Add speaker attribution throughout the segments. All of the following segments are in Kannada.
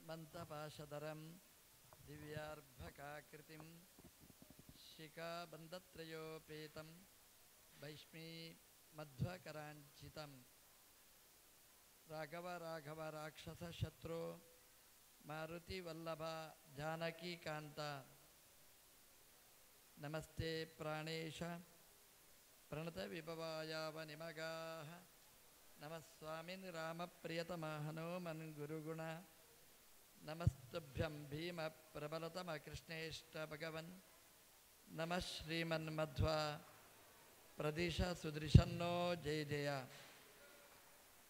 Speaker 1: ಮಂತಪಾಶಧರಂ ದಿವ್ಯಾರ್ಭಕಾಕೃತಿಂ ಶಿಖಾಬಂಧತ್ರಯೋಪೇತಂ ಭೈಷ್ಮೀ ಮಧ್ವಕರಾಂಚಿತಂ ರಾಘವ ರಾಘವ ರಾಕ್ಷಸ ಶತ್ರು ಮಾರುತಿ ವಲ್ಲಭ ಜಾನಕೀಕಾಂತ ನಮಸ್ತೆ ಪ್ರಾಣೇಶ ಪ್ರಣತ ವಿಭವಾಯಾವ ನಿಮಗಾಹ ನಮಃ ಸ್ವಾಮಿನ್ ರಾಮ ಪ್ರಿಯತಮ ಹನುಮನ್ ಗುರುಗುಣ ನಮಸ್ತುಭ್ಯಂ ಭೀಮ ಪ್ರಬಲತಮ ಕೃಷ್ಣೇಷ್ಟ ಭಗವನ್ ನಮಃ ಶ್ರೀಮನ್ ಮಧ್ವ ಪ್ರದಿಶ ಸುದೃಶನ್ನೋ ಜಯ ಜಯ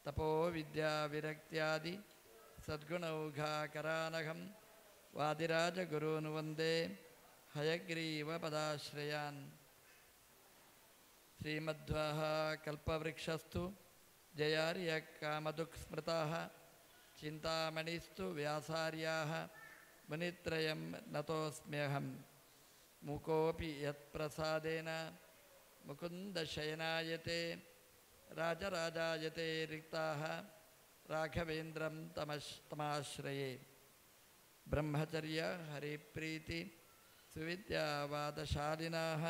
Speaker 1: ತಪೋ ವಿದ್ಯಾ ವಿರಕ್ತ್ಯಾದಿ ಸದ್ಗುಣೌಘಾಕರಾನಘಂ ವಾದಿರಾಜ ಗುರೂನ್ ವಂದೇ ಹಯಗ್ರೀವ ಪದಾಶ್ರಯಾನ್ ಶ್ರೀಮಧ್ವಃ ಕಲ್ಪವೃಕ್ಷಸ್ತು ಜಯಾರ್ಯ ಕಾಮದುಃಖ ಸ್ಮೃತಾಃ ಚಿಂತಾಮಣಿಸ್ತು ವ್ಯಾಸಾರ್ಯಾಃ ಮುನಿತ್ರಯಂ ನತೋಸ್ಮ್ಯಹಂ ಮೂಕೋಪಿ ಯತ್ಪ್ರಸಾದೇನ ಮುಕುಂದಶಯನಾಯತೆ ರಾಜರಾಜಾಯತೆ ರಿಕ್ತಾಃ ರಾಘವೇಂದ್ರಂ ತಮಾಶ್ರಯೇ ಬ್ರಹ್ಮಚರ್ಯ ಹರಿಪ್ರೀತಿ ಸುವಿದ್ಯಾವಾದಶಾಲಿನಾಃ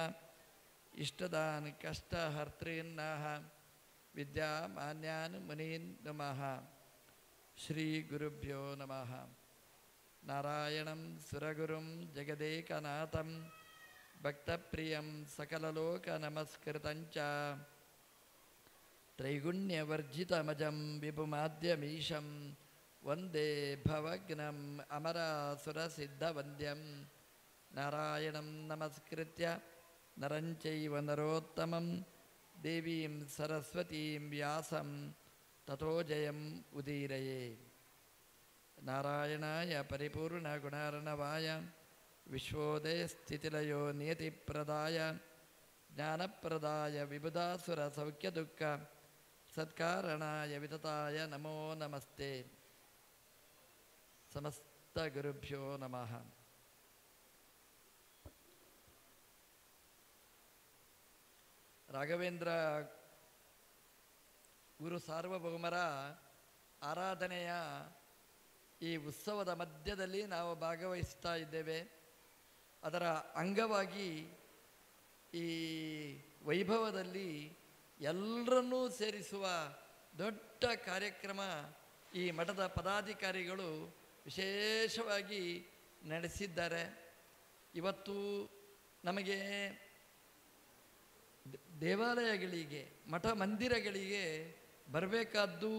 Speaker 1: ಇಷ್ಟದಾನ್ ಕಷ್ಟಹರ್ತॄನ್ನಾಃ ವಿದ್ಯಾಮಾನ್ಯಾನ್ ಮುನೀನ್ ನಮಃ ಶ್ರೀ ಗುರುಭ್ಯೋ ನಮಃ ನಾರಾಯಣಂ ಸುರಗುರುಂ ಜಗದೇಕನಾಥಂ ಭಕ್ತಪ್ರಿಯಂ ಸಕಲಲೋಕನಮಸ್ಕೃತಂಚ ತ್ರೈಗುಣ್ಯವರ್ಜಿತಮಜಂ ವಿಭುಮಾದ್ಯಮೀಶಂ ವಂದೇ ಭವಗ್ನಂ ಅಮರಾಸುರಸಿದ್ಧವಂದ್ಯಂ ನಾರಾಯಣಂ ನಮಸ್ಕೃತ್ಯ ನರಂಚೈವ ನರೋತ್ತಮಂ ದೇವೀಂ ಸರಸ್ವತೀಂ ವ್ಯಾಸಂ ತಥೋ ಜಯಂ ಉದೀರಯೇ ನಾರಾಯಣಾಯ ಪರಿಪೂರ್ಣಗುಣಾರ್ಣವಾಯ ವಿಶ್ವೋದಯಸ್ಥಿತಿಲಯೋ ನಿಯತಿಪ್ರದಾಯ ಜ್ಞಾನಪ್ರದಾಯ ವಿಬುಧಾಸುರಸೌಖ್ಯದುಃಖ ಸತ್ಕಾರಣಾಯ ವಿತತಾಯ ನಮೋ ನಮಸ್ತೆ ಸಮಸ್ತ ಗುರುಭ್ಯೋ ನಮಃ. ರಾಘವೇಂದ್ರ ಗುರು ಸಾರ್ವಭೌಮರ ಆರಾಧನೆಯ ಈ ಉತ್ಸವದ ಮಧ್ಯದಲ್ಲಿ ನಾವು ಭಾಗವಹಿಸ್ತಾ ಇದ್ದೇವೆ. ಅದರ ಅಂಗವಾಗಿ ಈ ವೈಭವದಲ್ಲಿ ಎಲ್ಲರನ್ನೂ ಸೇರಿಸುವ ದೊಡ್ಡ ಕಾರ್ಯಕ್ರಮ ಈ ಮಠದ ಪದಾಧಿಕಾರಿಗಳು ವಿಶೇಷವಾಗಿ ನಡೆಸಿದ್ದಾರೆ. ಇವತ್ತು ನಮಗೆ ದೇವಾಲಯಗಳಿಗೆ ಮಠ ಮಂದಿರಗಳಿಗೆ ಬರಬೇಕಾದ್ದು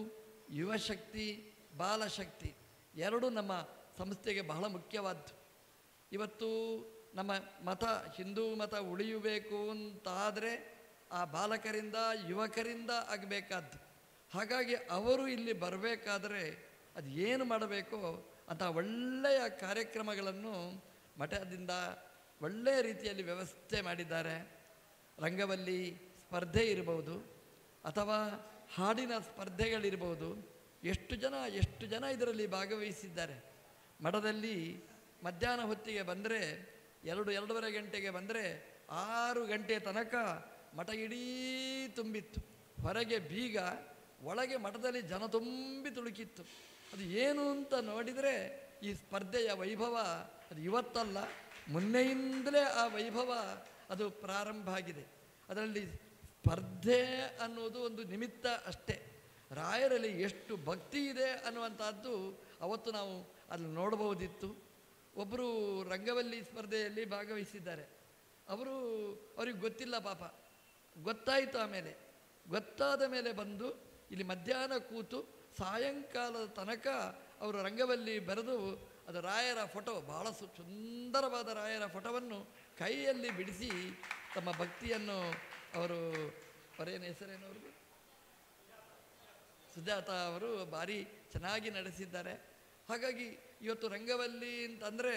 Speaker 1: ಯುವಶಕ್ತಿ ಬಾಲಶಕ್ತಿ ಎರಡೂ ನಮ್ಮ ಸಂಸ್ಥೆಗೆ ಬಹಳ ಮುಖ್ಯವಾದ್ದು. ಇವತ್ತು ನಮ್ಮ ಮತ ಹಿಂದೂ ಮತ ಉಳಿಯಬೇಕು ಅಂತಾದರೆ ಆ ಬಾಲಕರಿಂದ ಯುವಕರಿಂದ ಆಗಬೇಕಾದ್ದು. ಹಾಗಾಗಿ ಅವರು ಇಲ್ಲಿ ಬರಬೇಕಾದ್ರೆ ಅದು ಏನು ಮಾಡಬೇಕೋ ಅಂತ ಒಳ್ಳೆಯ ಕಾರ್ಯಕ್ರಮಗಳನ್ನು ಮಠದಿಂದ ಒಳ್ಳೆಯ ರೀತಿಯಲ್ಲಿ ವ್ಯವಸ್ಥೆ ಮಾಡಿದ್ದಾರೆ. ರಂಗವಲ್ಲಿ ಸ್ಪರ್ಧೆ ಇರ್ಬೋದು ಅಥವಾ ಹಾಡಿನ ಸ್ಪರ್ಧೆಗಳಿರ್ಬೋದು. ಎಷ್ಟು ಜನ ಇದರಲ್ಲಿ ಭಾಗವಹಿಸಿದ್ದಾರೆ. ಮಠದಲ್ಲಿ ಮಧ್ಯಾಹ್ನ ಹೊತ್ತಿಗೆ ಬಂದರೆ 2-2:30 ಗಂಟೆಗೆ ಬಂದರೆ 6 ಗಂಟೆ ತನಕ ಮಠ ಇಡೀ ತುಂಬಿತ್ತು. ಹೊರಗೆ ಬೀಗ, ಒಳಗೆ ಮಠದಲ್ಲಿ ಜನ ತುಂಬಿ ತುಳುಕಿತ್ತು. ಅದು ಏನು ಅಂತ ನೋಡಿದರೆ ಈ ಸ್ಪರ್ಧೆಯ ವೈಭವ ಅದು ಇವತ್ತಲ್ಲ, ಮೊನ್ನೆಯಿಂದಲೇ ಆ ವೈಭವ ಅದು ಪ್ರಾರಂಭ ಆಗಿದೆ. ಅದರಲ್ಲಿ ಸ್ಪರ್ಧೆ ಅನ್ನೋದು ಒಂದು ನಿಮಿತ್ತ ಅಷ್ಟೇ. ರಾಯರಲ್ಲಿ ಎಷ್ಟು ಭಕ್ತಿ ಇದೆ ಅನ್ನುವಂಥದ್ದು ಅವತ್ತು ನಾವು ಅಲ್ಲಿ ನೋಡಬಹುದಿತ್ತು. ಒಬ್ಬರು ರಂಗವಲ್ಲಿ ಸ್ಪರ್ಧೆಯಲ್ಲಿ ಭಾಗವಹಿಸಿದ್ದಾರೆ. ಅವ್ರಿಗೆ ಗೊತ್ತಿಲ್ಲ ಪಾಪ. ಗೊತ್ತಾಯಿತು. ಆಮೇಲೆ ಗೊತ್ತಾದ ಮೇಲೆ ಬಂದು ಇಲ್ಲಿ ಮಧ್ಯಾಹ್ನ ಕೂತು ಸಾಯಂಕಾಲದ ತನಕ ಅವರು ರಂಗವಲ್ಲಿ ಬರೆದು ಅದು ರಾಯರ ಫೋಟೋ, ಬಹಳ ಸುಂದರವಾದ ರಾಯರ ಫೋಟೋವನ್ನು ಕೈಯಲ್ಲಿ ಬಿಡಿಸಿ ತಮ್ಮ ಭಕ್ತಿಯನ್ನು ಅವರೇನು ಹೆಸರೇನು ಅವ್ರಿಗೆ ಸುಜಾತ ಅವರು ಭಾರಿ ಚೆನ್ನಾಗಿ ನಡೆಸಿದ್ದಾರೆ. ಹಾಗಾಗಿ ಇವತ್ತು ರಂಗವಲ್ಲಿ ಅಂತಂದರೆ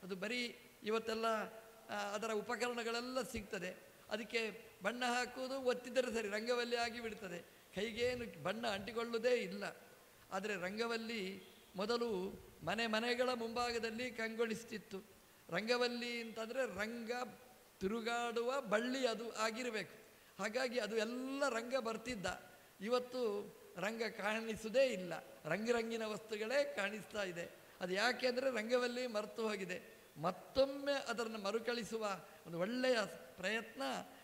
Speaker 1: ಅದು ಬರೀ ಇವತ್ತೆಲ್ಲ ಅದರ ಉಪಕರಣಗಳೆಲ್ಲ ಸಿಗ್ತದೆ. ಅದಕ್ಕೆ ಬಣ್ಣ ಹಾಕುವುದು ಒತ್ತಿದರೆ ಸರಿ ರಂಗವಲ್ಲಿ ಆಗಿ ಬಿಡ್ತದೆ. ಕೈಗೇನು ಬಣ್ಣ ಅಂಟಿಕೊಳ್ಳುವುದೇ ಇಲ್ಲ. ಆದರೆ ರಂಗವಲ್ಲಿ ಮೊದಲು ಮನೆಗಳ ಮುಂಭಾಗದಲ್ಲಿ ಕಂಗೊಳಿಸ್ತಿತ್ತು. ರಂಗವಲ್ಲಿ ಅಂತಂದರೆ ರಂಗ ತಿರುಗಾಡುವ ಬಳ್ಳಿ ಅದು ಆಗಿರಬೇಕು. ಹಾಗಾಗಿ ಅದು ಎಲ್ಲ ರಂಗ ಬರ್ತಿದ್ದ. ಇವತ್ತು ರಂಗ ಕಾಣಿಸುವುದೇ ಇಲ್ಲ, ರಂಗಿನ ವಸ್ತುಗಳೇ ಕಾಣಿಸ್ತಾ ಇದೆ. ಅದು ಯಾಕೆ ಅಂದರೆ ರಂಗವಲ್ಲಿ ಮರೆತು ಹೋಗಿದೆ. ಮತ್ತೊಮ್ಮೆ ಅದನ್ನು ಮರುಕಳಿಸುವ ಒಂದು ಒಳ್ಳೆಯ ಪ್ರಯತ್ನ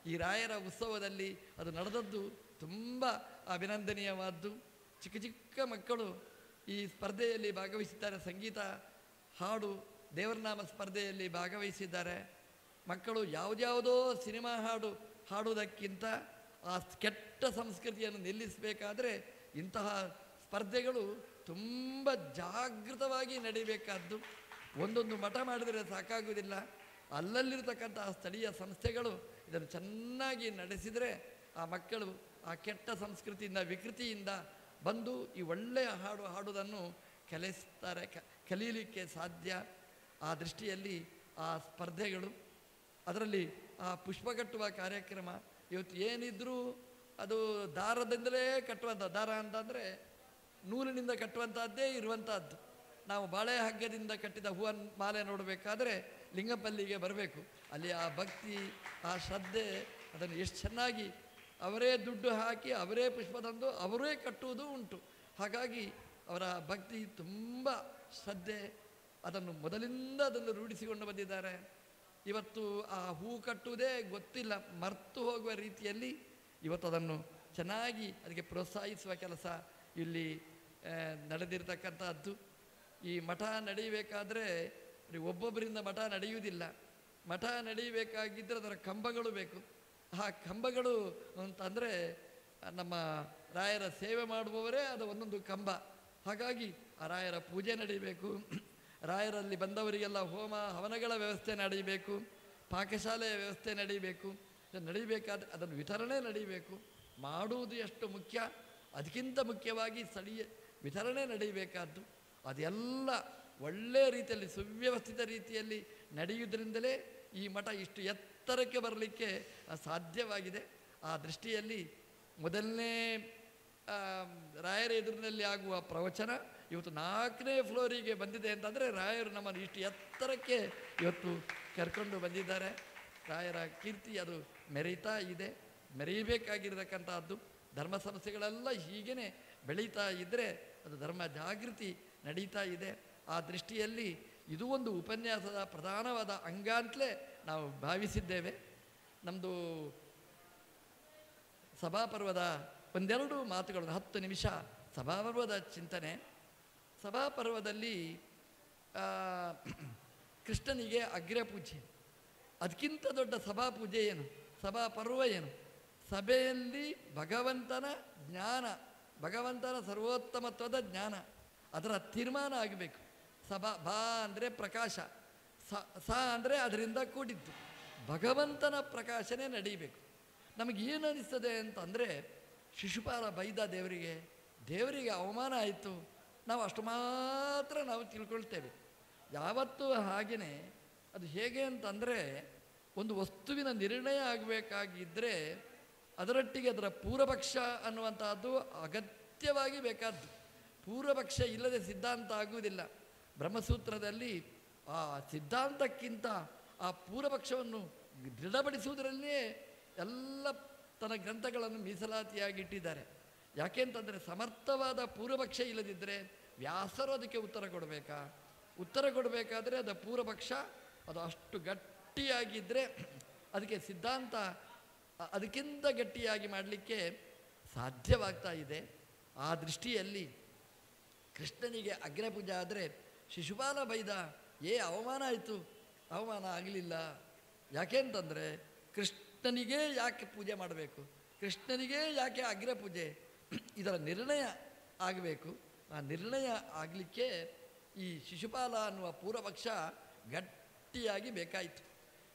Speaker 1: ಈ ರಾಯರ ಉತ್ಸವದಲ್ಲಿ ಅದು ನಡೆದದ್ದು ತುಂಬ ಅಭಿನಂದನೀಯವಾದ್ದು. ಚಿಕ್ಕ ಚಿಕ್ಕ ಮಕ್ಕಳು ಈ ಸ್ಪರ್ಧೆಯಲ್ಲಿ ಭಾಗವಹಿಸಿದ್ದಾರೆ. ಸಂಗೀತ, ಹಾಡು, ದೇವರನಾಮ ಸ್ಪರ್ಧೆಯಲ್ಲಿ ಭಾಗವಹಿಸಿದ್ದಾರೆ. ಮಕ್ಕಳು ಯಾವುದ್ಯಾವುದೋ ಸಿನಿಮಾ ಹಾಡುವುದಕ್ಕಿಂತ ಆ ಕೆಟ್ಟ ಸಂಸ್ಕೃತಿಯನ್ನು ನಿಲ್ಲಿಸಬೇಕಾದ್ರೆ ಇಂತಹ ಸ್ಪರ್ಧೆಗಳು ತುಂಬ ಜಾಗೃತವಾಗಿ ನಡೀಬೇಕಾದ್ದು. ಒಂದೊಂದು ಮಠ ಮಾಡಿದರೆ ಸಾಕಾಗುವುದಿಲ್ಲ. ಅಲ್ಲಲ್ಲಿರ್ತಕ್ಕಂತಹ ಸ್ಥಳೀಯ ಸಂಸ್ಥೆಗಳು ಇದನ್ನು ಚೆನ್ನಾಗಿ ನಡೆಸಿದರೆ ಆ ಮಕ್ಕಳು ಆ ಕೆಟ್ಟ ಸಂಸ್ಕೃತಿಯಿಂದ, ವಿಕೃತಿಯಿಂದ ಬಂದು ಈ ಒಳ್ಳೆಯ ಹಾಡುವುದನ್ನು ಕಲೀಲಿಕ್ಕೆ ಸಾಧ್ಯ. ಆ ದೃಷ್ಟಿಯಲ್ಲಿ ಆ ಸ್ಪರ್ಧೆಗಳು, ಅದರಲ್ಲಿ ಆ ಪುಷ್ಪ ಕಟ್ಟುವ ಕಾರ್ಯಕ್ರಮ, ಇವತ್ತು ಏನಿದ್ರೂ ಅದು ದಾರದಿಂದಲೇ ಕಟ್ಟುವಂಥ, ದಾರ ಅಂತಂದರೆ ನೂಲಿನಿಂದ ಕಟ್ಟುವಂಥದ್ದೇ ಇರುವಂಥದ್ದು. ನಾವು ಬಾಳೆ ಹಗ್ಗದಿಂದ ಕಟ್ಟಿದ ಹೂವನ್ನು ಮಾಲೆ ನೋಡಬೇಕಾದ್ರೆ ಲಿಂಗಪಲ್ಲಿಗೆ ಬರಬೇಕು. ಅಲ್ಲಿ ಆ ಭಕ್ತಿ, ಆ ಶ್ರದ್ಧೆ, ಅದನ್ನು ಎಷ್ಟು ಚೆನ್ನಾಗಿ ಅವರೇ ದುಡ್ಡು ಹಾಕಿ ಅವರೇ ಪುಷ್ಪ ತಂದು ಅವರೇ ಕಟ್ಟುವುದು ಉಂಟು. ಹಾಗಾಗಿ ಅವರ ಭಕ್ತಿ ತುಂಬ ಶ್ರದ್ಧೆ, ಅದನ್ನು ಮೊದಲಿಂದ ಅದನ್ನು ರೂಢಿಸಿಕೊಂಡು ಬಂದಿದ್ದಾರೆ. ಇವತ್ತು ಆ ಹೂ ಕಟ್ಟುವುದೇ ಗೊತ್ತಿಲ್ಲ, ಮರ್ತು ಹೋಗುವ ರೀತಿಯಲ್ಲಿ ಇವತ್ತು ಅದನ್ನು ಚೆನ್ನಾಗಿ ಅದಕ್ಕೆ ಪ್ರೋತ್ಸಾಹಿಸುವ ಕೆಲಸ ಇಲ್ಲಿ ನಡೆದಿರ್ತಕ್ಕಂಥದ್ದು. ಈ ಮಠ ನಡೆಯಬೇಕಾದ್ರೆ ಒಬ್ಬೊಬ್ಬರಿಂದ ಮಠ ನಡೆಯುವುದಿಲ್ಲ. ಮಠ ನಡೆಯಬೇಕಾಗಿದ್ದರೆ ಅದರ ಕಂಬಗಳು ಬೇಕು. ಆ ಕಂಬಗಳು ಅಂತಂದರೆ ನಮ್ಮ ರಾಯರ ಸೇವೆ ಮಾಡುವವರೇ ಅದು ಒಂದೊಂದು ಕಂಬ. ಹಾಗಾಗಿ ಆ ರಾಯರ ಪೂಜೆ ನಡೀಬೇಕು, ರಾಯರಲ್ಲಿ ಬಂದವರಿಗೆಲ್ಲ ಹೋಮ ಹವನಗಳ ವ್ಯವಸ್ಥೆ ನಡೀಬೇಕು, ಪಾಕಶಾಲೆಯ ವ್ಯವಸ್ಥೆ ನಡೀಬೇಕು. ನಡೀಬೇಕಾದ್ರೆ ಅದನ್ನು ವಿತರಣೆ ನಡೀಬೇಕು. ಮಾಡುವುದು ಎಷ್ಟು ಮುಖ್ಯ, ಅದಕ್ಕಿಂತ ಮುಖ್ಯವಾಗಿ ಸ್ಥಳೀಯ ವಿತರಣೆ ನಡೀಬೇಕಾದ್ದು. ಅದೆಲ್ಲ ಒಳ್ಳೆಯ ರೀತಿಯಲ್ಲಿ ಸುವ್ಯವಸ್ಥಿತ ರೀತಿಯಲ್ಲಿ ನಡೆಯುವುದರಿಂದಲೇ ಈ ಮಠ ಇಷ್ಟು ಎತ್ತರಕ್ಕೆ ಬರಲಿಕ್ಕೆ ಸಾಧ್ಯವಾಗಿದೆ. ಆ ದೃಷ್ಟಿಯಲ್ಲಿ ಮೊದಲನೇ ರಾಯರ ಎದುರಿನಲ್ಲಿ ಆಗುವ ಪ್ರವಚನ ಇವತ್ತು 4ನೇ ಫ್ಲೋರಿಗೆ ಬಂದಿದೆ ಅಂತಂದರೆ ರಾಯರು ನಮ್ಮನ್ನು ಇಷ್ಟು ಎತ್ತರಕ್ಕೆ ಇವತ್ತು ಕರ್ಕೊಂಡು ಬಂದಿದ್ದಾರೆ. ರಾಯರ ಕೀರ್ತಿ ಅದು ಮೆರೀತಾ ಇದೆ, ಮೆರೀಬೇಕಾಗಿರತಕ್ಕಂಥದ್ದು. ಧರ್ಮ ಸಂಸ್ಥೆಗಳೆಲ್ಲ ಹೀಗೇ ಬೆಳೀತಾ ಇದ್ದರೆ ಅದು ಧರ್ಮ ಜಾಗೃತಿ ನಡೀತಾ ಇದೆ. ಆ ದೃಷ್ಟಿಯಲ್ಲಿ ಇದು ಒಂದು ಉಪನ್ಯಾಸದ ಪ್ರಧಾನವಾದ ಅಂಗ ಅಂತಲೇ ನಾವು ಭಾವಿಸಿದ್ದೇವೆ. ನಮ್ಮದು ಸಭಾಪರ್ವದ ಒಂದೆರಡು ಮಾತುಗಳು, 10 ನಿಮಿಷ ಸಭಾಪರ್ವದ ಚಿಂತನೆ. ಸಭಾಪರ್ವದಲ್ಲಿ ಕೃಷ್ಣನಿಗೆ ಅಗ್ರಪೂಜೆ, ಅದಕ್ಕಿಂತ ದೊಡ್ಡ ಸಭಾಪೂಜೆ ಏನು, ಸಭಾಪರ್ವ ಏನು? ಸಭೆಯಲ್ಲಿ ಭಗವಂತನ ಜ್ಞಾನ, ಭಗವಂತನ ಸರ್ವೋತ್ತಮತ್ವದ ಜ್ಞಾನ, ಅದರ ತೀರ್ಮಾನ ಆಗಬೇಕು. ಬಾ ಅಂದರೆ ಪ್ರಕಾಶ, ಸ ಅಂದರೆ ಅದರಿಂದ ಕೂಡಿದ್ದು ಭಗವಂತನ ಪ್ರಕಾಶನೇ ನಡೀಬೇಕು. ನಮಗೇನು ಅನಿಸ್ತದೆ ಅಂತಂದರೆ, ಶಿಶುಪಾಲ ಬೈದ ದೇವರಿಗೆ ಅವಮಾನ ಆಯಿತು, ನಾವು ಅಷ್ಟು ಮಾತ್ರ ನಾವು ತಿಳ್ಕೊಳ್ತೇವೆ. ಯಾವತ್ತೂ ಹಾಗೆಯೇ ಅದು ಹೇಗೆ ಅಂತಂದರೆ, ಒಂದು ವಸ್ತುವಿನ ನಿರ್ಣಯ ಆಗಬೇಕಾಗಿದ್ದರೆ ಅದರೊಟ್ಟಿಗೆ ಅದರ ಪೂರ್ವಪಕ್ಷ ಅನ್ನುವಂಥದ್ದು ಅಗತ್ಯವಾಗಿ ಬೇಕಾದ್ದು. ಪೂರ್ವಪಕ್ಷ ಇಲ್ಲದೆ ಸಿದ್ಧಾಂತ ಆಗುವುದಿಲ್ಲ. ಬ್ರಹ್ಮಸೂತ್ರದಲ್ಲಿ ಆ ಸಿದ್ಧಾಂತಕ್ಕಿಂತ ಆ ಪೂರ್ವಪಕ್ಷವನ್ನು ದೃಢಪಡಿಸುವುದರಲ್ಲೇ ಎಲ್ಲ ತನ್ನ ಗ್ರಂಥಗಳನ್ನು ಮೀಸಲಾತಿಯಾಗಿಟ್ಟಿದ್ದಾರೆ. ಯಾಕೆಂತಂದರೆ ಸಮರ್ಥವಾದ ಪೂರ್ವಪಕ್ಷ ಇಲ್ಲದಿದ್ದರೆ ವ್ಯಾಸರು ಅದಕ್ಕೆ ಉತ್ತರ ಕೊಡಬೇಕಾ? ಉತ್ತರ ಕೊಡಬೇಕಾದ್ರೆ ಅದು ಪೂರ್ವಪಕ್ಷ ಅದು ಅಷ್ಟು ಗಟ್ಟಿಯಾಗಿದ್ದರೆ ಅದಕ್ಕೆ ಸಿದ್ಧಾಂತ ಅದಕ್ಕಿಂತ ಗಟ್ಟಿಯಾಗಿ ಮಾಡಲಿಕ್ಕೆ ಸಾಧ್ಯವಾಗ್ತಾ ಇದೆ. ಆ ದೃಷ್ಟಿಯಲ್ಲಿ ಕೃಷ್ಣನಿಗೆ ಅಗ್ರಪೂಜೆ ಆದರೆ ಶಿಶುಪಾಲ ಬೈದ, ಅವಮಾನ ಆಯಿತು, ಅವಮಾನ ಆಗಲಿಲ್ಲ. ಯಾಕೆಂತಂದರೆ ಕೃಷ್ಣನಿಗೆ ಯಾಕೆ ಪೂಜೆ ಮಾಡಬೇಕು, ಕೃಷ್ಣನಿಗೆ ಯಾಕೆ ಅಗ್ರಪೂಜೆ, ಇದರ ನಿರ್ಣಯ ಆಗಬೇಕು. ಆ ನಿರ್ಣಯ ಆಗಲಿಕ್ಕೆ ಈ ಶಿಶುಪಾಲ ಅನ್ನುವ ಪೂರ್ವಪಕ್ಷ ಗಟ್ಟಿಯಾಗಿ ಬೇಕಾಯಿತು.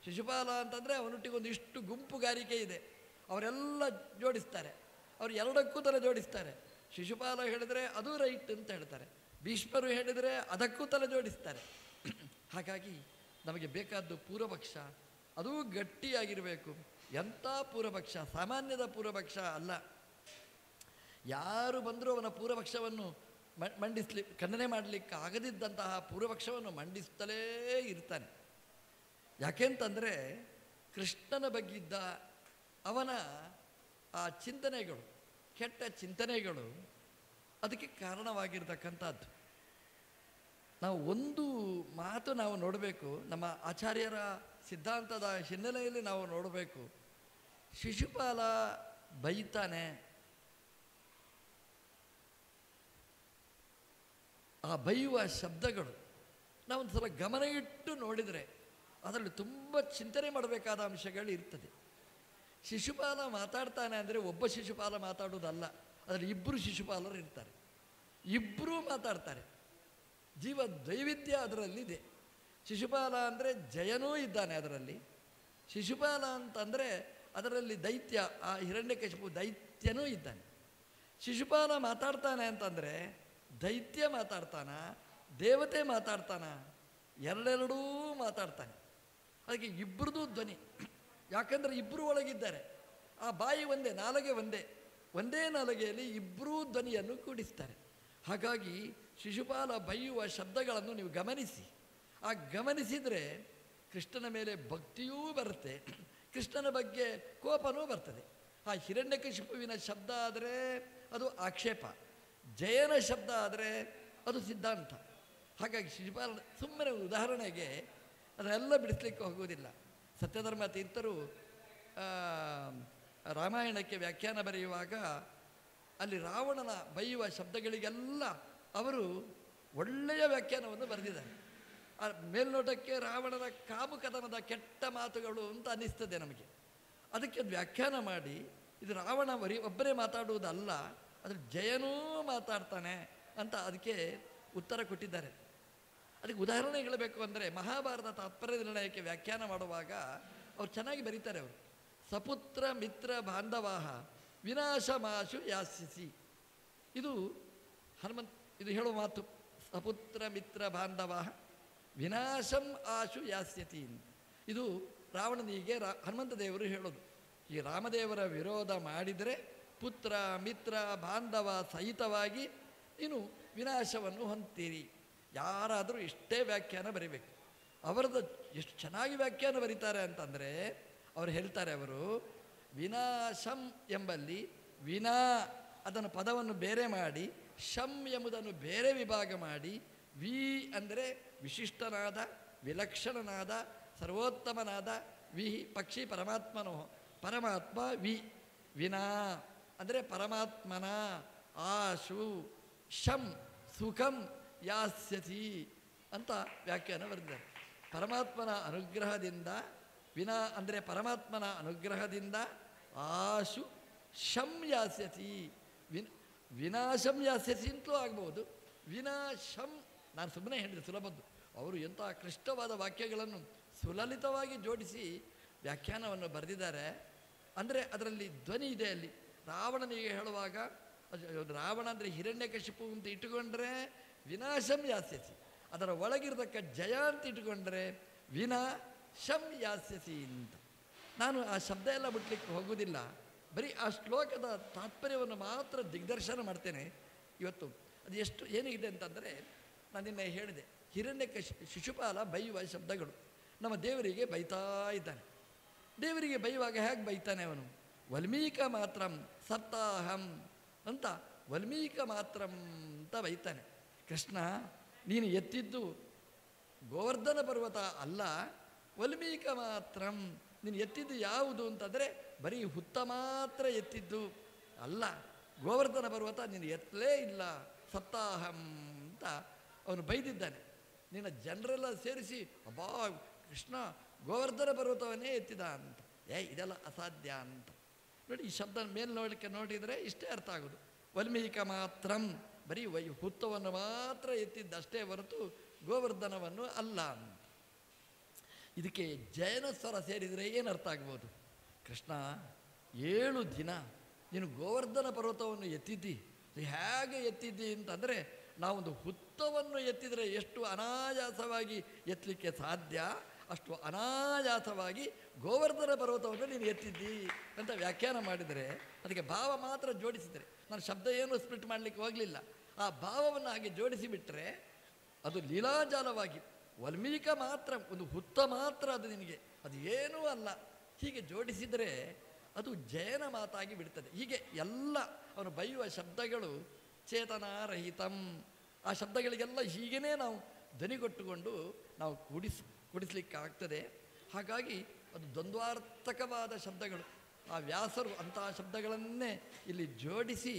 Speaker 1: ಶಿಶುಪಾಲ ಅಂತಂದರೆ ಅವನೊಟ್ಟಿಗೆ ಒಂದಿಷ್ಟು ಗುಂಪುಗಾರಿಕೆ ಇದೆ, ಅವರೆಲ್ಲ ಜೋಡಿಸ್ತಾರೆ, ಅವರು ಎರಡಕ್ಕೂ ತಲೆ ಜೋಡಿಸ್ತಾರೆ. ಶಿಶುಪಾಲ ಹೇಳಿದರೆ ಅದು ರೈಟ್ ಅಂತ ಹೇಳ್ತಾರೆ, ಭೀಷ್ಮರು ಹೇಳಿದರೆ ಅದಕ್ಕೂ ತಲೆ ಜೋಡಿಸ್ತಾರೆ. ಹಾಗಾಗಿ ನಮಗೆ ಬೇಕಾದ್ದು ಪೂರ್ವಪಕ್ಷ, ಅದೂ ಗಟ್ಟಿಯಾಗಿರಬೇಕು. ಎಂಥ ಪೂರ್ವಪಕ್ಷ, ಸಾಮಾನ್ಯದ ಪೂರ್ವಪಕ್ಷ ಅಲ್ಲ. ಯಾರು ಬಂದರೂ ಅವನ ಪೂರ್ವಪಕ್ಷವನ್ನು ಖಂಡನೆ ಮಾಡಲಿಕ್ಕೆ ಆಗದಿದ್ದಂತಹ ಪೂರ್ವಪಕ್ಷವನ್ನು ಮಂಡಿಸುತ್ತಲೇ ಇರ್ತಾನೆ. ಯಾಕೆಂತಂದರೆ ಕೃಷ್ಣನ ಬಗ್ಗಿದ್ದ ಅವನ ಆ ಚಿಂತನೆಗಳು, ಕೆಟ್ಟ ಚಿಂತನೆಗಳು ಅದಕ್ಕೆ ಕಾರಣವಾಗಿರ್ತಕ್ಕಂಥದ್ದು. ನಾವು ಒಂದು ಮಾತು ನಾವು ನೋಡಬೇಕು, ನಮ್ಮ ಆಚಾರ್ಯರ ಸಿದ್ಧಾಂತದ ಹಿನ್ನೆಲೆಯಲ್ಲಿ ನಾವು ನೋಡಬೇಕು. ಶಿಶುಪಾಲ ಬೈತಾನೆ, ಆ ಬೈಯುವ ಶಬ್ದಗಳು ನಾವೊಂದು ಸಲ ಗಮನ ಇಟ್ಟು ನೋಡಿದರೆ ಅದರಲ್ಲಿ ತುಂಬ ಚಿಂತನೆ ಮಾಡಬೇಕಾದ ಅಂಶಗಳು ಇರ್ತದೆ. ಶಿಶುಪಾಲ ಮಾತಾಡ್ತಾನೆ ಅಂದರೆ ಒಬ್ಬ ಶಿಶುಪಾಲ ಮಾತಾಡೋದಲ್ಲ, ಅದರಲ್ಲಿ ಇಬ್ಬರು ಶಿಶುಪಾಲರು ಇರ್ತಾರೆ, ಇಬ್ಬರೂ ಮಾತಾಡ್ತಾರೆ. ಜೀವ ದೈವಿಧ್ಯ ಅದರಲ್ಲಿದೆ. ಶಿಶುಪಾಲ ಅಂದರೆ ಜಯನೂ ಇದ್ದಾನೆ ಅದರಲ್ಲಿ. ಶಿಶುಪಾಲ ಅಂತಂದರೆ ಅದರಲ್ಲಿ ದೈತ್ಯ, ಆ ಹಿರಣ್ಯಕಶಿಪು ದೈತ್ಯನೂ ಇದ್ದಾನೆ. ಶಿಶುಪಾಲ ಮಾತಾಡ್ತಾನೆ ಅಂತಂದರೆ ದೈತ್ಯ ಮಾತಾಡ್ತಾನ, ದೇವತೆ ಮಾತಾಡ್ತಾನ, ಎರಡೆರಡೂ ಮಾತಾಡ್ತಾನೆ. ಅದಕ್ಕೆ ಇಬ್ಬರದು ಧ್ವನಿ, ಯಾಕಂದರೆ ಇಬ್ಬರು ಒಳಗಿದ್ದಾರೆ. ಆ ಬಾಯಿ ಒಂದೇ, ನಾಲಗೆ ಒಂದೇ, ಒಂದೇ ನಾಲಗೆಯಲ್ಲಿ ಇಬ್ಬರೂ ಧ್ವನಿಯನ್ನು ಕೂಡಿಸ್ತಾರೆ. ಹಾಗಾಗಿ ಶಿಶುಪಾಲ ಬೈಯುವ ಶಬ್ದಗಳನ್ನು ನೀವು ಗಮನಿಸಿ. ಆ ಗಮನಿಸಿದರೆ ಕೃಷ್ಣನ ಮೇಲೆ ಭಕ್ತಿಯೂ ಬರುತ್ತೆ, ಕೃಷ್ಣನ ಬಗ್ಗೆ ಕೋಪನೂ ಬರ್ತದೆ. ಆ ಹಿರಣ್ಯಕಶಿಪುವಿನ ಶಬ್ದ ಆದರೆ ಅದು ಆಕ್ಷೇಪ, ಜಯನ ಶಬ್ದ ಆದರೆ ಅದು ಸಿದ್ಧಾಂತ. ಹಾಗಾಗಿ ಶಿಶುಪಾಲ ಸುಮ್ಮನೆ ಉದಾಹರಣೆಗೆ ಅದನ್ನೆಲ್ಲ ಬಿಡಿಸ್ಲಿಕ್ಕೆ ಹೋಗುವುದಿಲ್ಲ. ಸತ್ಯಧರ್ಮ ತೀರ್ಥರು ರಾಮಾಯಣಕ್ಕೆ ವ್ಯಾಖ್ಯಾನ ಬರೆಯುವಾಗ ಅಲ್ಲಿ ರಾವಣನ ಬೈಯುವ ಶಬ್ದಗಳಿಗೆಲ್ಲ ಅವರು ಒಳ್ಳೆಯ ವ್ಯಾಖ್ಯಾನವನ್ನು ಬರೆದಿದ್ದಾರೆ. ಆ ಮೇಲ್ನೋಟಕ್ಕೆ ರಾವಣನ ಕಾಮುಕತನದ ಕೆಟ್ಟ ಮಾತುಗಳು ಅಂತ ಅನ್ನಿಸ್ತದೆ ನಮಗೆ. ಅದಕ್ಕೆ ವ್ಯಾಖ್ಯಾನ ಮಾಡಿ ಇದು ರಾವಣ ಒಬ್ಬರೇ ಮಾತಾಡುವುದಲ್ಲ, ಅದ್ರ ಜಯನೂ ಮಾತಾಡ್ತಾನೆ ಅಂತ ಅದಕ್ಕೆ ಉತ್ತರ ಕೊಟ್ಟಿದ್ದಾರೆ. ಅದಕ್ಕೆ ಉದಾಹರಣೆ ಹೇಳಬೇಕು ಅಂದರೆ ಮಹಾಭಾರತ ತಾತ್ಪರ್ಯ ನಿರ್ಣಯಕ್ಕೆ ವ್ಯಾಖ್ಯಾನ ಮಾಡುವಾಗ ಅವ್ರು ಚೆನ್ನಾಗಿ ಬರೀತಾರೆ. ಅವರು ಸಪುತ್ರ ಮಿತ್ರ ಬಾಂಧವಾಹ ವಿನಾಶಮಾಶು ಯಾಸ್ಯಸಿ, ಇದು ಇದು ಹೇಳುವ ಮಾತು. ಸಪುತ್ರ ಮಿತ್ರ ಬಾಂಧವಾಹ ವಿನಾಶಂ ಆಶು ಯಾಸ್ಯತಿ, ಇದು ರಾವಣನಿಗೆ ಹನುಮಂತ ದೇವರು ಹೇಳೋದು. ಈ ರಾಮದೇವರ ವಿರೋಧ ಮಾಡಿದರೆ ಪುತ್ರ ಮಿತ್ರ ಬಾಂಧವ ಸಹಿತವಾಗಿ ನೀನು ವಿನಾಶವನ್ನು ಹೊಂದ್ತೀರಿ. ಯಾರಾದರೂ ಇಷ್ಟೇ ವ್ಯಾಖ್ಯಾನ ಬರೀಬೇಕು. ಅವರದ್ದು ಎಷ್ಟು ಚೆನ್ನಾಗಿ ವ್ಯಾಖ್ಯಾನ ಬರೀತಾರೆ ಅಂತಂದರೆ ಅವರು ಹೇಳ್ತಾರೆ, ಅವರು ವಿನಾಶಂ ಎಂಬಲ್ಲಿ ವಿನಾ ಅದನ್ನು ಪದವನ್ನು ಬೇರೆ ಮಾಡಿ, ಶಂ ಎಂಬುದನ್ನು ಬೇರೆ ವಿಭಾಗ ಮಾಡಿ, ವಿ ಅಂದರೆ ವಿಶಿಷ್ಟನಾದ, ವಿಲಕ್ಷಣನಾದ, ಸರ್ವೋತ್ತಮನಾದ, ವಿ ಪಕ್ಷಿ ಪರಮಾತ್ಮನೋ, ಪರಮಾತ್ಮ ವಿ, ವಿನಾ ಅಂದರೆ ಪರಮಾತ್ಮನ, ಆಶು ಶಂ ಸುಖಂ ಯಾಸ್ಯತಿ ಅಂತ ವ್ಯಾಖ್ಯಾನ ಬರೆದಿದ್ದಾರೆ. ಪರಮಾತ್ಮನ ಅನುಗ್ರಹದಿಂದ, ವಿನಾ ಅಂದರೆ ಪರಮಾತ್ಮನ ಅನುಗ್ರಹದಿಂದ ಆಶು ಶಂ ಯಾಸ್ಯತಿ, ವಿನಾಶಂ ಯಾಸ್ಯತಿ ಅಂತಲೂ ಆಗ್ಬೋದು, ವಿನಾಶಂ. ನಾನು ಸುಮ್ಮನೆ ಹೇಳಿದೆ ಸುಲಭದ್ದು. ಅವರು ಎಂಥ ಕ್ಲಿಷ್ಟವಾದ ವಾಕ್ಯಗಳನ್ನು ಸುಲಲಿತವಾಗಿ ಜೋಡಿಸಿ ವ್ಯಾಖ್ಯಾನವನ್ನು ಬರೆದಿದ್ದಾರೆ. ಅಂದರೆ ಅದರಲ್ಲಿ ಧ್ವನಿ ಇದೆ. ಅಲ್ಲಿ ರಾವಣನಿಗೆ ಹೇಳುವಾಗ ರಾವಣ ಅಂದರೆ ಹಿರಣ್ಯಕಶಿಪು ಅಂತ ಇಟ್ಟುಕೊಂಡ್ರೆ ವಿನಾಶಂ ಯಾಸ್ಯಸಿ, ಅದರ ಒಳಗಿರತಕ್ಕ ಜಯ ಅಂತ ಇಟ್ಟುಕೊಂಡ್ರೆ ವಿನಾಶಂ ಯಾಸ್ಯಸಿ ಅಂತ. ನಾನು ಆ ಶಬ್ದ ಎಲ್ಲ ಬಿಡ್ಲಿಕ್ಕೆ ಹೋಗುವುದಿಲ್ಲ, ಬರೀ ಆ ಶ್ಲೋಕದ ತಾತ್ಪರ್ಯವನ್ನು ಮಾತ್ರ ದಿಗ್ದರ್ಶನ ಮಾಡ್ತೇನೆ ಇವತ್ತು. ಅದು ಎಷ್ಟು ಏನಿದೆ ಅಂತಂದರೆ, ನಾನು ನಿನ್ನೆ ಹೇಳಿದೆ, ಶಿಶುಪಾಲ ಬೈಯುವ ಶಬ್ದಗಳು. ನಮ್ಮ ದೇವರಿಗೆ ಬೈತಾ ಇದ್ದಾನೆ. ದೇವರಿಗೆ ಬೈಯುವಾಗ ಹೇಗೆ ಬೈತಾನೆ ಅವನು? ವಲ್ಮೀಕ ಮಾತ್ರಂ ಸತ್ತಾಹಂ ಅಂತ ವಲ್ಮೀಕ ಮಾತ್ರಂ ಅಂತ ಬೈತಾನೆ. ಕೃಷ್ಣ, ನೀನು ಎತ್ತಿದ್ದು ಗೋವರ್ಧನ ಪರ್ವತ ಅಲ್ಲ, ವಲ್ಮೀಕ ಮಾತ್ರಂ. ನೀನು ಎತ್ತಿದ್ದು ಯಾವುದು ಅಂತಂದರೆ ಬರೀ ಹುತ್ತ ಮಾತ್ರ ಎತ್ತಿದ್ದು ಅಲ್ಲ, ಗೋವರ್ಧನ ಪರ್ವತ ನೀನು ಎತ್ತಲೇ ಇಲ್ಲ, ಸತ್ತಾಹಂ ಅಂತ ಅವನು ಬೈದಿದ್ದಾನೆ. ನಿನ್ನ ಜನರೆಲ್ಲ ಸೇರಿಸಿ ಅಬ್ಬಾ ಕೃಷ್ಣ ಗೋವರ್ಧನ ಪರ್ವತವನ್ನೇ ಎತ್ತಿದ ಅಂತ. ಇದೆಲ್ಲ ಅಸಾಧ್ಯ ಅಂತ. ನೋಡಿ, ಈ ಶಬ್ದ ಮೇಲೆ ನೋಡಿದರೆ ಇಷ್ಟೇ ಅರ್ಥ ಆಗೋದು. ವಲ್ಮೀಕ ಮಾತ್ರಂ, ಬರೀ ಹುತ್ತವನ್ನು ಮಾತ್ರ ಎತ್ತಿದ್ದಷ್ಟೇ ಹೊರತು ಗೋವರ್ಧನವನ್ನು ಅಲ್ಲ ಅಂತ. ಇದಕ್ಕೆ ಜಯನ ಸ್ವರ ಸೇರಿದರೆ ಏನು ಅರ್ಥ ಆಗ್ಬೋದು? ಕೃಷ್ಣ, 7 ದಿನ ನೀನು ಗೋವರ್ಧನ ಪರ್ವತವನ್ನು ಎತ್ತಿದ್ದಿ. ಹೇಗೆ ಎತ್ತಿದ್ದಿ ಅಂತಂದರೆ, ನಾವೊಂದು ಹುತ್ತವನ್ನು ಎತ್ತಿದರೆ ಎಷ್ಟು ಅನಾಯಾಸವಾಗಿ ಎತ್ತಲಿಕ್ಕೆ ಸಾಧ್ಯ, ಅಷ್ಟು ಅನಾಯಾಸವಾಗಿ ಗೋವರ್ಧನ ಪರ್ವತವನ್ನು ನೀನು ಎತ್ತಿದ್ದಿ ಅಂತ ವ್ಯಾಖ್ಯಾನ ಮಾಡಿದರೆ, ಅದಕ್ಕೆ ಭಾವ ಮಾತ್ರ ಜೋಡಿಸಿದರೆ, ನಾನು ಶಬ್ದ ಏನು ಸ್ಪ್ಲಿಟ್ ಮಾಡಲಿಕ್ಕೆ ಹೋಗಲಿಲ್ಲ, ಆ ಭಾವವನ್ನು ಹಾಗೆ ಜೋಡಿಸಿಬಿಟ್ರೆ ಅದು ಲೀಲಾಜಾಲವಾಗಿ ವಲ್ಮೀಕ ಮಾತ್ರ, ಒಂದು ಹುತ್ತ ಮಾತ್ರ ಅದು ನಿನಗೆ, ಅದು ಏನೂ ಅಲ್ಲ, ಹೀಗೆ ಜೋಡಿಸಿದರೆ ಅದು ಜಯನ ಮಾತಾಗಿ ಬಿಡ್ತದೆ. ಹೀಗೆ ಎಲ್ಲ ಅವನು ಬೈಯುವ ಶಬ್ದಗಳು ಚೇತನಾರಹಿತಂ. ಆ ಶಬ್ದಗಳಿಗೆಲ್ಲ ಹೀಗೇ ನಾವು ಧ್ವನಿಗೊಟ್ಟುಕೊಂಡು ನಾವು ಕೂಡಿಸ್ಲಿಕ್ಕಾಗ್ತದೆ. ಹಾಗಾಗಿ ಅದು ದ್ವಂದ್ವಾರ್ಥಕವಾದ ಶಬ್ದಗಳು. ಆ ವ್ಯಾಸರು ಅಂತಹ ಶಬ್ದಗಳನ್ನೇ ಇಲ್ಲಿ ಜೋಡಿಸಿ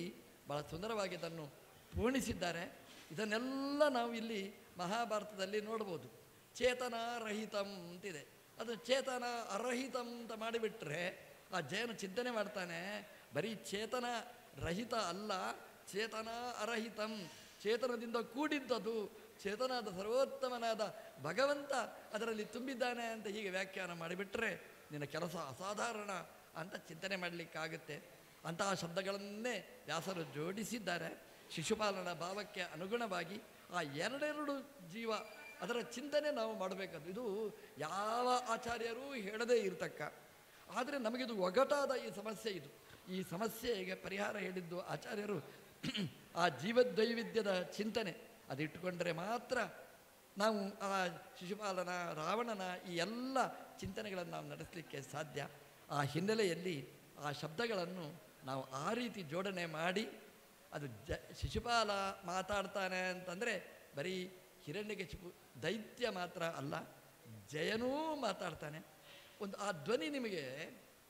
Speaker 1: ಭಾಳ ಸುಂದರವಾಗಿ ಅದನ್ನು ಪೂರ್ಣಿಸಿದ್ದಾರೆ. ಇದನ್ನೆಲ್ಲ ನಾವು ಇಲ್ಲಿ ಮಹಾಭಾರತದಲ್ಲಿ ನೋಡ್ಬೋದು. ಚೇತನಾರಹಿತಂ ಅಂತಿದೆ. ಅದು ಚೇತನ ಅರಹಿತಂ ಅಂತ ಮಾಡಿಬಿಟ್ರೆ ಆ ಜಯನು ಚಿಂತನೆ ಮಾಡ್ತಾನೆ, ಬರೀ ಚೇತನ ರಹಿತ ಅಲ್ಲ, ಚೇತನ ಅರಹಿತಂ, ಚೇತನದಿಂದ ಕೂಡಿದ್ದದು, ಚೇತನಾದ ಸರ್ವೋತ್ತಮನಾದ ಭಗವಂತ ಅದರಲ್ಲಿ ತುಂಬಿದ್ದಾನೆ ಅಂತ ಹೀಗೆ ವ್ಯಾಖ್ಯಾನ ಮಾಡಿಬಿಟ್ರೆ ನಿನ್ನ ಕೆಲಸ ಅಸಾಧಾರಣ ಅಂತ ಚಿಂತನೆ ಮಾಡಲಿಕ್ಕಾಗುತ್ತೆ. ಅಂತಹ ಶಬ್ದಗಳನ್ನೇ ವ್ಯಾಸರು ಜೋಡಿಸಿದ್ದಾರೆ. ಶಿಶುಪಾಲನ ಭಾವಕ್ಕೆ ಅನುಗುಣವಾಗಿ ಆ ಎರಡೆರಡು ಜೀವ ಅದರ ಚಿಂತನೆ ನಾವು ಮಾಡಬೇಕದು. ಇದು ಯಾವ ಆಚಾರ್ಯರೂ ಹೇಳದೇ ಇರತಕ್ಕ, ಆದರೆ ನಮಗಿದು ಒಗಟಾದ ಈ ಸಮಸ್ಯೆ. ಈ ಸಮಸ್ಯೆಗೆ ಪರಿಹಾರ ಹೇಳಿದ್ದು ಆಚಾರ್ಯರು ಆ ಜೀವದ್ವೈವಿಧ್ಯದ ಚಿಂತನೆ ಅದಿಟ್ಟುಕೊಂಡರೆ ಮಾತ್ರ ನಾವು ಆ ಶಿಶುಪಾಲನ, ರಾವಣನ ಈ ಎಲ್ಲ ಚಿಂತನೆಗಳನ್ನು ನಾವು ನಡೆಸಲಿಕ್ಕೆ ಸಾಧ್ಯ. ಆ ಹಿನ್ನೆಲೆಯಲ್ಲಿ ಆ ಶಬ್ದಗಳನ್ನು ನಾವು ಆ ರೀತಿ ಜೋಡಣೆ ಮಾಡಿ ಅದು ಶಿಶುಪಾಲ ಮಾತಾಡ್ತಾನೆ ಅಂತಂದರೆ ಬರೀ ಹಿರಣ್ಯಕಶಿಪು ದೈತ್ಯ ಮಾತ್ರ ಅಲ್ಲ, ಜಯನೂ ಮಾತಾಡ್ತಾನೆ. ಆ ಧ್ವನಿ ನಿಮಗೆ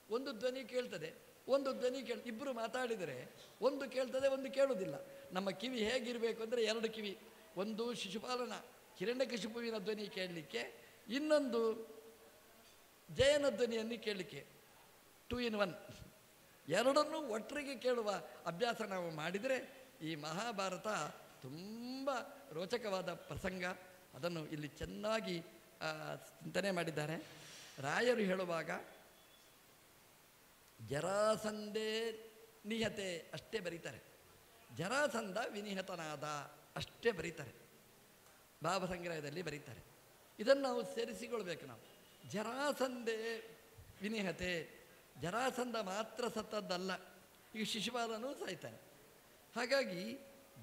Speaker 1: ಒಂದು ಧ್ವನಿ ಕೇಳ್ತದೆ, ಒಂದು ಧ್ವನಿ ಇಬ್ಬರು ಮಾತಾಡಿದರೆ ಒಂದು ಕೇಳ್ತದೆ, ಒಂದು ಕೇಳುವುದಿಲ್ಲ. ನಮ್ಮ ಕಿವಿ ಹೇಗಿರಬೇಕು ಅಂದರೆ ಎರಡು ಕಿವಿ, ಒಂದು ಶಿಶುಪಾಲನ ಹಿರಣ್ಯಕಶಿಪುವಿನ ಧ್ವನಿ ಕೇಳಲಿಕ್ಕೆ, ಇನ್ನೊಂದು ಜಯನ ಧ್ವನಿಯನ್ನು ಕೇಳಲಿಕ್ಕೆ. 2 in 1 ಎರಡನ್ನೂ ಒಟ್ಟರಿಗೆ ಕೇಳುವ ಅಭ್ಯಾಸ ನಾವು ಮಾಡಿದರೆ ಈ ಮಹಾಭಾರತ ತುಂಬ ರೋಚಕವಾದ ಪ್ರಸಂಗ. ಅದನ್ನು ಇಲ್ಲಿ ಚೆನ್ನಾಗಿ ಚಿಂತನೆ ಮಾಡಿದ್ದಾರೆ. ರಾಯರು ಹೇಳುವಾಗ ಜರಾಸಂಧೇ ನಿಹತೆ ಅಷ್ಟೇ ಬರೀತಾರೆ, ಜರಾಸಂಧ ವಿನಿಹತನಾದ ಅಷ್ಟೇ ಬರೀತಾರೆ, ಭಾವಸಂಗ್ರಹದಲ್ಲಿ ಬರೀತಾರೆ. ಇದನ್ನು ನಾವು ಸೇರಿಸಿಕೊಳ್ಬೇಕು. ನಾವು ಜರಾಸಂಧೇ ವಿನಿಹತೆ, ಜರಾಸಂಧ ಮಾತ್ರ ಸತ್ತದ್ದಲ್ಲ, ಈಗ ಶಿಶುಪಾಲನೂ ಸಾಯ್ತಾನೆ. ಹಾಗಾಗಿ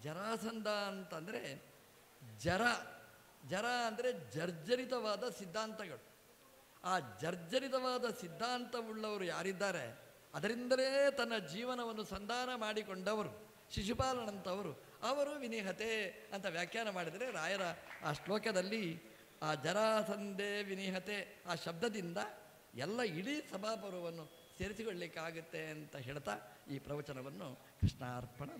Speaker 1: ಜರಾಸಂಧ ಅಂತಂದರೆ ಜರ ಅಂದರೆ ಜರ್ಜರಿತವಾದ ಸಿದ್ಧಾಂತಗಳು. ಆ ಜರ್ಜರಿತವಾದ ಸಿದ್ಧಾಂತವುಳ್ಳವರು ಯಾರಿದ್ದಾರೆ ಅದರಿಂದಲೇ ತನ್ನ ಜೀವನವನ್ನು ಸಂಧಾನ ಮಾಡಿಕೊಂಡವರು ಶಿಶುಪಾಲನಂತವರು, ಅವರು ವಿನಿಹತೆ ಅಂತ ವ್ಯಾಖ್ಯಾನ ಮಾಡಿದರೆ ರಾಯರ ಆ ಶ್ಲೋಕದಲ್ಲಿ ಆ ಜರಾಸಂಧೇ ವಿನಿಹತೆ ಆ ಶಬ್ದದಿಂದ ಎಲ್ಲ ಇಡೀ ಸಭಾಪರ್ವವನ್ನು ಸೇರಿಸಿಕೊಳ್ಳಲಿಕ್ಕಾಗುತ್ತೆ ಅಂತ ಹೇಳ್ತಾ ಈ ಪ್ರವಚನವನ್ನು ಕೃಷ್ಣಾರ್ಪಣ.